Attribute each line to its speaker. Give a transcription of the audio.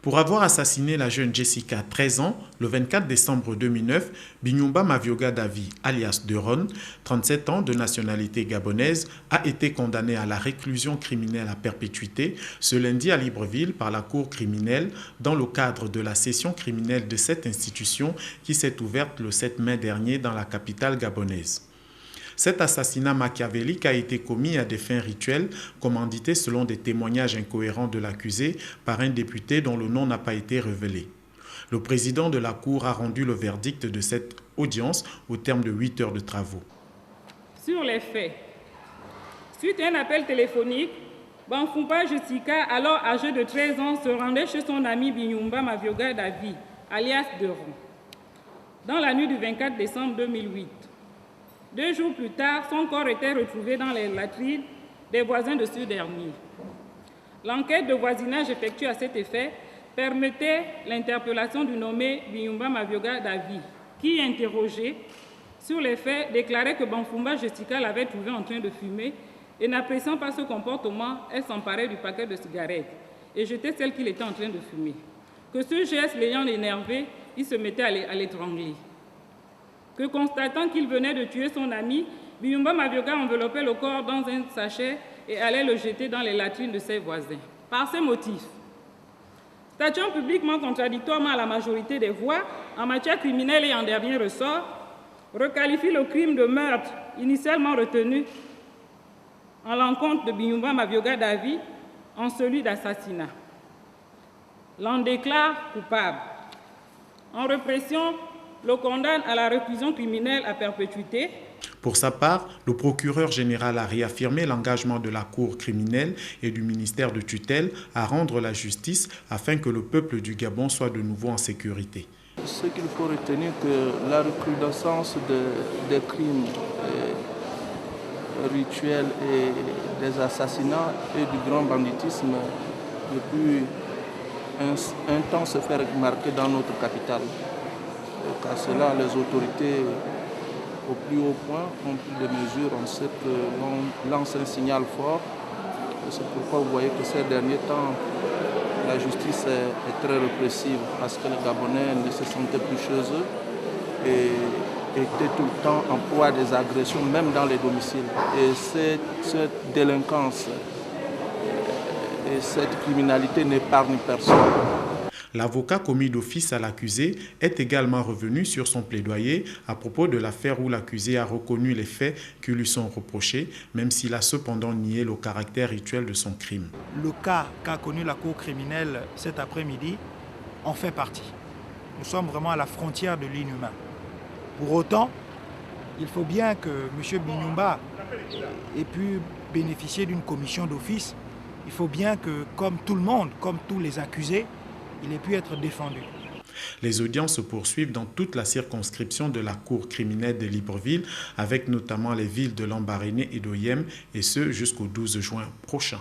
Speaker 1: Pour avoir assassiné la jeune Jessica, 13 ans, le 24 décembre 2009, Binyumba Mavioga Davi, alias Deron, 37 ans de nationalité gabonaise, a été condamné à la réclusion criminelle à perpétuité ce lundi à Libreville par la Cour criminelle dans le cadre de la session criminelle de cette institution qui s'est ouverte le 7 mai dernier dans la capitale gabonaise. Cet assassinat machiavélique a été commis à des fins rituelles, commandité selon des témoignages incohérents de l'accusé par un député dont le nom n'a pas été révélé. Le président de la Cour a rendu le verdict de cette audience au terme de 8 heures de travaux.
Speaker 2: Sur les faits, suite à un appel téléphonique, Banfumba Jessica, alors âgé de 13 ans, se rendait chez son ami Binyumba Mavioga Davi, alias Deron, dans la nuit du 24 décembre 2008. 2 jours plus tard, son corps était retrouvé dans les latrines des voisins de ce dernier. L'enquête de voisinage effectuée à cet effet permettait l'interpellation du nommé Binyumba Mavioga Davi, qui, interrogé sur les faits, déclarait que Banfumba Jessica l'avait trouvé en train de fumer et, n'appréciant pas ce comportement, elle s'emparait du paquet de cigarettes et jetait celle qu'il était en train de fumer. Que ce geste l'ayant énervé, il se mettait à l'étrangler. Que constatant qu'il venait de tuer son ami, Binyumba Mavioga enveloppait le corps dans un sachet et allait le jeter dans les latrines de ses voisins. Par ces motifs, statuant publiquement contradictoirement à la majorité des voix en matière criminelle et en dernier ressort, requalifie le crime de meurtre initialement retenu en l'encontre de Binyumba Mavioga Davi en celui d'assassinat. L'en déclare coupable. En répression, le condamne à la réclusion criminelle à perpétuité.
Speaker 1: Pour sa part, le procureur général a réaffirmé l'engagement de la Cour criminelle et du ministère de tutelle à rendre la justice afin que le peuple du Gabon soit de nouveau en sécurité.
Speaker 3: Ce qu'il faut retenir, que la recrudescence des crimes rituels et des assassinats et du grand banditisme depuis un temps se fait remarquer dans notre capitale. Car cela, les autorités au plus haut point ont pris des mesures. On sait que l'on lance un signal fort. C'est pourquoi vous voyez que ces derniers temps, la justice est très répressive parce que les Gabonais ne se sentaient plus chez eux et étaient tout le temps en proie à des agressions, même dans les domiciles. Et cette délinquance et cette criminalité n'épargnent personne.
Speaker 1: L'avocat commis d'office à l'accusé est également revenu sur son plaidoyer à propos de l'affaire où l'accusé a reconnu les faits qui lui sont reprochés, même s'il a cependant nié le caractère rituel de son crime.
Speaker 4: Le cas qu'a connu la Cour criminelle cet après-midi en fait partie. Nous sommes vraiment à la frontière de l'inhumain. Pour autant, il faut bien que M. Binyumba ait pu bénéficier d'une commission d'office. Il faut bien que, comme tout le monde, comme tous les accusés, il ait pu être défendu.
Speaker 1: Les audiences se poursuivent dans toute la circonscription de la Cour criminelle de Libreville, avec notamment les villes de Lambaréné et d'Oyem, et ce jusqu'au 12 juin prochain.